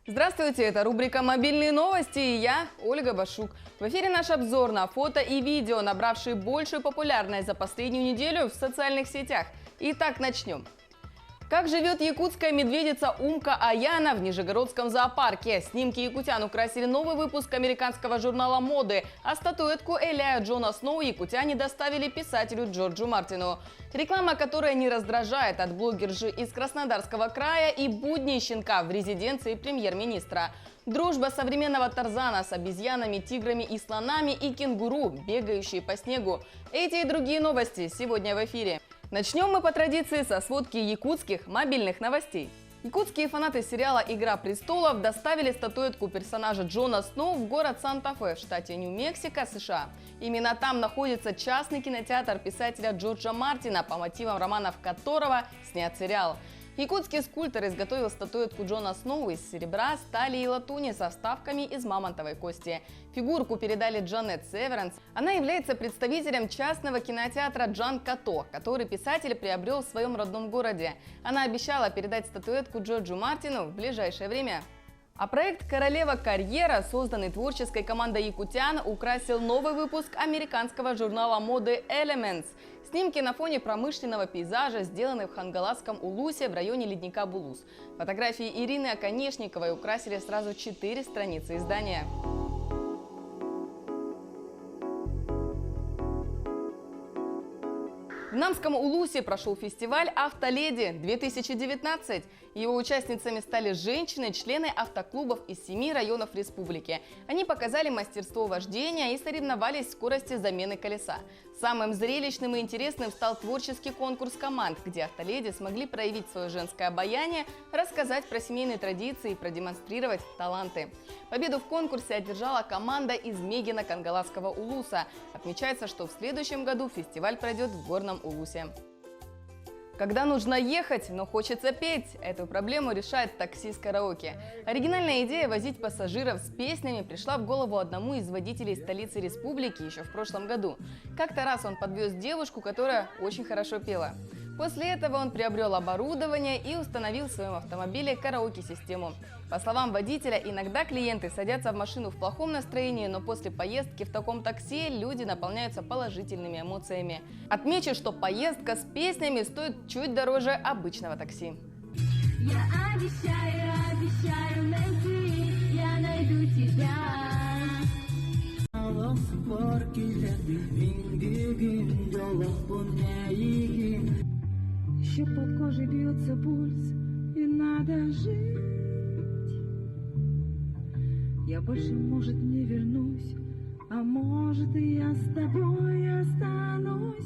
Здравствуйте, это рубрика «Мобильные новости» и я, Ольга Башук. В эфире наш обзор на фото и видео, набравшие большую популярность за последнюю неделю в социальных сетях. Итак, начнем. Как живет якутская медведица Умка Аяна в Нижегородском зоопарке? Снимки якутян украсили новый выпуск американского журнала моды, а статуэтку Элия Джона Сноу якутяне доставили писателю Джорджу Мартину. Реклама, которая не раздражает, от блогерши из Краснодарского края и будни щенка в резиденции премьер-министра. Дружба современного Тарзана с обезьянами, тиграми и слонами и кенгуру, бегающие по снегу. Эти и другие новости сегодня в эфире. Начнем мы по традиции со сводки якутских мобильных новостей. Якутские фанаты сериала «Игра престолов» доставили статуэтку персонажа Джона Сноу в город Санта-Фе в штате Нью-Мексико, США. Именно там находится частный кинотеатр писателя Джорджа Мартина, по мотивам романов которого снят сериал. Якутский скульптор изготовил статуэтку Джона Сноу из серебра, стали и латуни со вставками из мамонтовой кости. Фигурку передали Джанет Северанс. Она является представителем частного кинотеатра Джан Като, который писатель приобрел в своем родном городе. Она обещала передать статуэтку Джорджу Мартину в ближайшее время. А проект «Королева карьера», созданный творческой командой якутян, украсил новый выпуск американского журнала моды Elements. Снимки на фоне промышленного пейзажа сделаны в Хангаласском Улусе в районе ледника Булус. Фотографии Ирины Оконешниковой украсили сразу 4 страницы издания. В Намском Улусе прошел фестиваль «Автоледи-2019». Его участницами стали женщины, члены автоклубов из 7 районов республики. Они показали мастерство вождения и соревновались в скорости замены колеса. Самым зрелищным и интересным стал творческий конкурс команд, где автоледи смогли проявить свое женское обаяние, рассказать про семейные традиции и продемонстрировать таланты. Победу в конкурсе одержала команда из Мегино-Кангаласского Улуса. Отмечается, что в следующем году фестиваль пройдет в Горном Улусе. Когда нужно ехать, но хочется петь, эту проблему решает такси-караоке. Оригинальная идея возить пассажиров с песнями пришла в голову одному из водителей столицы республики еще в прошлом году. Как-то раз он подвез девушку, которая очень хорошо пела. После этого он приобрел оборудование и установил в своем автомобиле караоке-систему. По словам водителя, иногда клиенты садятся в машину в плохом настроении, но после поездки в таком такси люди наполняются положительными эмоциями. Отмечу, что поездка с песнями стоит чуть дороже обычного такси. Я обещаю найти, я найду тебя. Еще под кожей бьется пульс, и надо жить. Я больше, может, не вернусь, а может, и я с тобой останусь.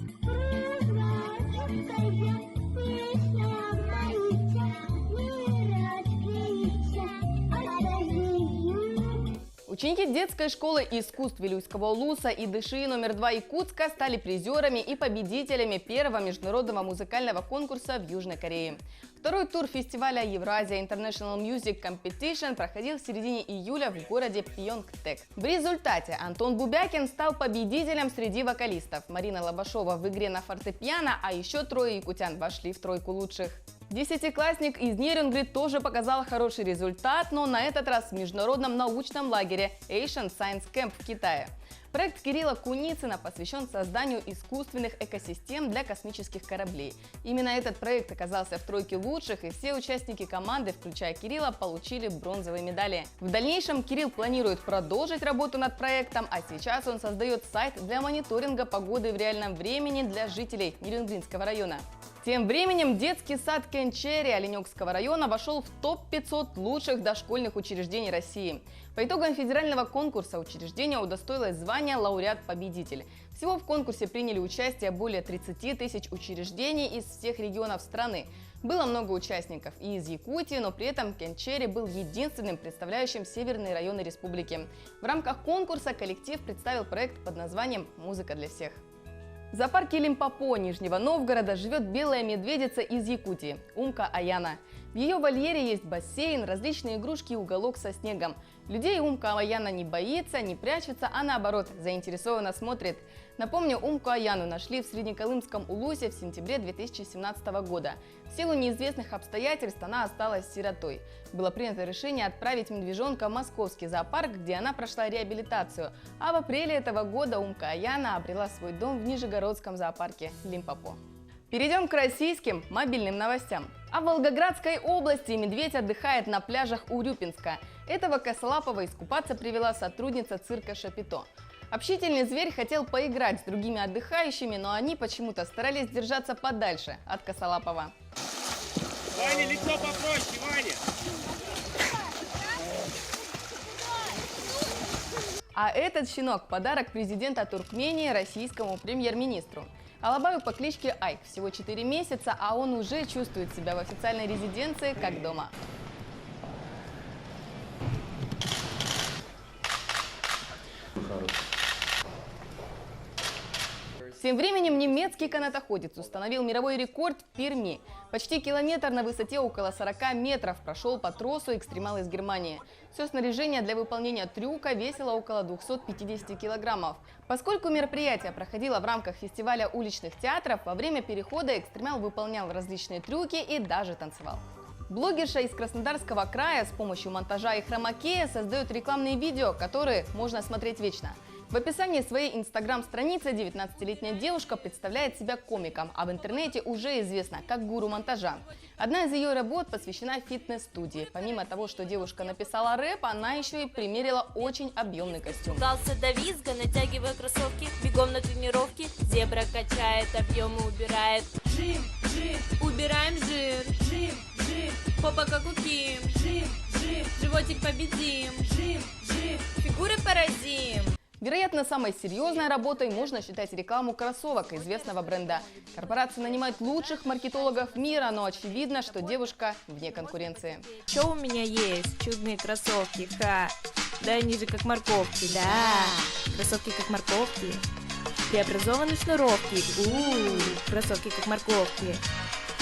Ученики детской школы искусств Вилюйского Улуса и ДШИ номер 2 Якутска стали призерами и победителями первого международного музыкального конкурса в Южной Корее. Второй тур фестиваля Евразия International Music Competition проходил в середине июля в городе Пьонгтек. В результате Антон Бубякин стал победителем среди вокалистов. Марина Лобашова в игре на фортепиано, а еще 3 якутян вошли в тройку лучших. Десятиклассник из Нерюнгри тоже показал хороший результат, но на этот раз в международном научном лагере Asian Science Camp в Китае. Проект Кирилла Куницына посвящен созданию искусственных экосистем для космических кораблей. Именно этот проект оказался в тройке лучших, и все участники команды, включая Кирилла, получили бронзовые медали. В дальнейшем Кирилл планирует продолжить работу над проектом, а сейчас он создает сайт для мониторинга погоды в реальном времени для жителей Нерюнгринского района. Тем временем детский сад Кенчери Оленёкского района вошел в топ-500 лучших дошкольных учреждений России. По итогам федерального конкурса учреждение удостоилось звания лауреат-победитель. Всего в конкурсе приняли участие более 30 тысяч учреждений из всех регионов страны. Было много участников и из Якутии, но при этом Кенчери был единственным представляющим северные районы республики. В рамках конкурса коллектив представил проект под названием «Музыка для всех». В зоопарке Лимпопо Нижнего Новгорода живет белая медведица из Якутии – Умка Аяна. В ее вольере есть бассейн, различные игрушки и уголок со снегом. Людей Умка Аяна не боится, не прячется, а наоборот, заинтересованно смотрит. Напомню, Умку Аяну нашли в Среднеколымском Улусе в сентябре 2017 года. В силу неизвестных обстоятельств она осталась сиротой. Было принято решение отправить медвежонка в московский зоопарк, где она прошла реабилитацию. А в апреле этого года Умка Аяна обрела свой дом в Нижегородском зоопарке Лимпопо. Перейдем к российским мобильным новостям. А в Волгоградской области медведь отдыхает на пляжах Урюпинска. Этого косолапого искупаться привела сотрудница цирка Шапито. Общительный зверь хотел поиграть с другими отдыхающими, но они почему-то старались держаться подальше от косолапого. Ваня, лицо попроще, Ваня! А этот щенок – подарок президента Туркмении российскому премьер-министру. Алабаю по кличке Айк всего 4 месяца, а он уже чувствует себя в официальной резиденции как дома. Тем временем немецкий канатоходец установил мировой рекорд в Перми. Почти километр на высоте около 40 метров прошел по тросу экстремал из Германии. Все снаряжение для выполнения трюка весило около 250 килограммов. Поскольку мероприятие проходило в рамках фестиваля уличных театров, во время перехода экстремал выполнял различные трюки и даже танцевал. Блогерша из Краснодарского края с помощью монтажа и хромакея создает рекламные видео, которые можно смотреть вечно. В описании своей инстаграм-страницы 19-летняя девушка представляет себя комиком, а в интернете уже известна как гуру монтажа. Одна из ее работ посвящена фитнес-студии. Помимо того, что девушка написала рэп, она еще и примерила очень объемный костюм. Пугался до визга, натягивая кроссовки, бегом на тренировки. Зебра качает, объемы убирает. Жим, жим, убираем жир. Жим, жим, попа как у Ким. Жим, жим, животик победим. Жим, жим, фигуры поразим. Вероятно, самой серьезной работой можно считать рекламу кроссовок известного бренда. Корпорация нанимает лучших маркетологов мира, но очевидно, что девушка вне конкуренции. Что у меня есть? Чудные кроссовки, ха. Да они же как морковки, да. Кроссовки как морковки. Преобразованы шнуровки. Кроссовки как морковки.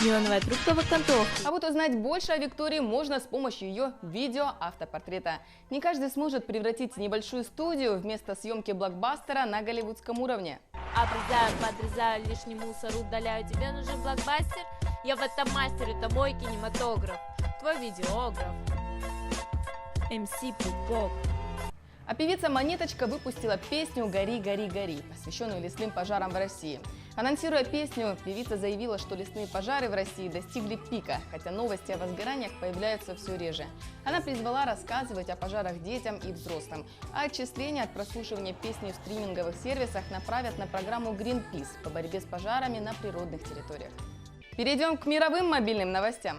Неоновая трубка в окантовке. А вот узнать больше о Виктории можно с помощью ее видео-автопортрета. Не каждый сможет превратить небольшую студию вместо съемки блокбастера на голливудском уровне. Обрезаю, подрезаю лишний мусор, удаляю. Тебе нужен блокбастер? Я в этом мастер, это мой кинематограф. Твой видеограф. МС Пупок. А певица Монеточка выпустила песню «Гори, гори, гори», посвященную лесным пожарам в России. Анонсируя песню, певица заявила, что лесные пожары в России достигли пика, хотя новости о возгораниях появляются все реже. Она призвала рассказывать о пожарах детям и взрослым, а отчисления от прослушивания песни в стриминговых сервисах направят на программу Greenpeace по борьбе с пожарами на природных территориях. Перейдем к мировым мобильным новостям.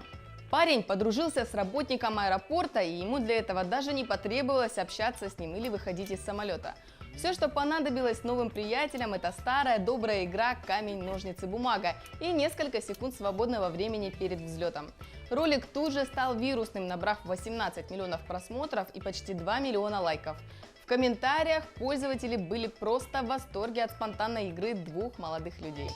Парень подружился с работником аэропорта, и ему для этого даже не потребовалось общаться с ним или выходить из самолета. Все, что понадобилось новым приятелям, это старая добрая игра «Камень, ножницы, бумага» и несколько секунд свободного времени перед взлетом. Ролик тут же стал вирусным, набрав 18 миллионов просмотров и почти 2 миллиона лайков. В комментариях пользователи были просто в восторге от спонтанной игры двух молодых людей.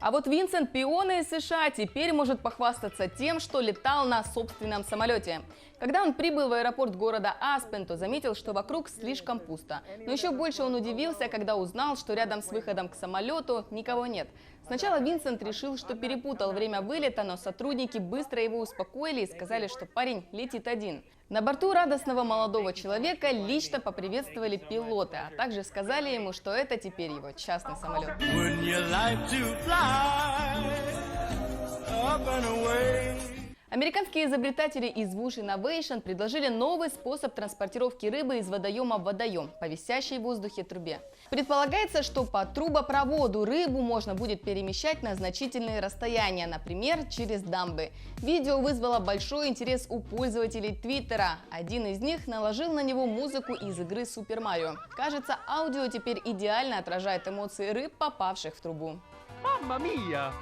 А вот Винсент Пионе из США теперь может похвастаться тем, что летал на собственном самолете. Когда он прибыл в аэропорт города Аспен, то заметил, что вокруг слишком пусто. Но еще больше он удивился, когда узнал, что рядом с выходом к самолету никого нет. Сначала Винсент решил, что перепутал время вылета, но сотрудники быстро его успокоили и сказали, что парень летит один. На борту радостного молодого человека лично поприветствовали пилоты, а также сказали ему, что это теперь его частный самолет. Американские изобретатели из Wush Innovation предложили новый способ транспортировки рыбы из водоема в водоем по висящей в воздухе трубе. Предполагается, что по трубопроводу рыбу можно будет перемещать на значительные расстояния, например, через дамбы. Видео вызвало большой интерес у пользователей Твиттера. Один из них наложил на него музыку из игры Super Mario. Кажется, аудио теперь идеально отражает эмоции рыб, попавших в трубу. Мамма мия!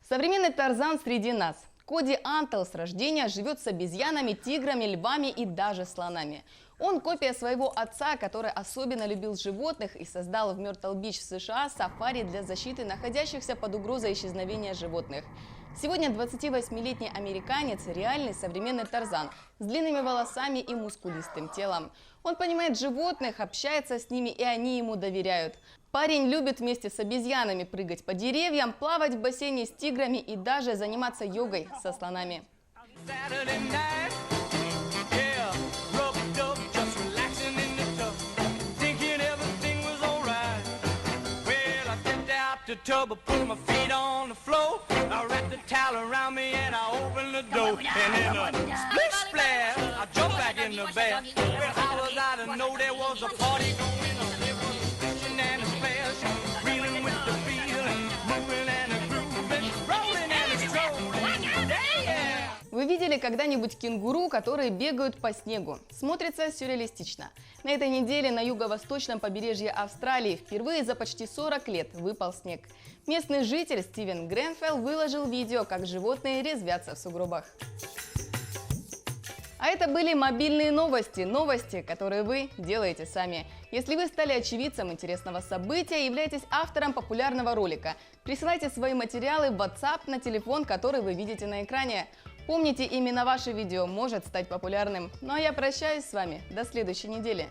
Современный Тарзан среди нас. Коди Антел с рождения живет с обезьянами, тиграми, львами и даже слонами. Он копия своего отца, который особенно любил животных и создал в Мёртл-Бич в США сафари для защиты находящихся под угрозой исчезновения животных. Сегодня 28-летний американец – реальный современный Тарзан с длинными волосами и мускулистым телом. Он понимает животных, общается с ними, и они ему доверяют. Парень любит вместе с обезьянами прыгать по деревьям, плавать в бассейне с тиграми и даже заниматься йогой со слонами. Вы видели когда-нибудь кенгуру, которые бегают по снегу? Смотрится сюрреалистично. На этой неделе на юго-восточном побережье Австралии впервые за почти 40 лет выпал снег. Местный житель Стивен Гренфелл выложил видео, как животные резвятся в сугробах. А это были мобильные новости, новости, которые вы делаете сами. Если вы стали очевидцем интересного события и являетесь автором популярного ролика, присылайте свои материалы в WhatsApp на телефон, который вы видите на экране. Помните, именно ваше видео может стать популярным. Ну а я прощаюсь с вами до следующей недели.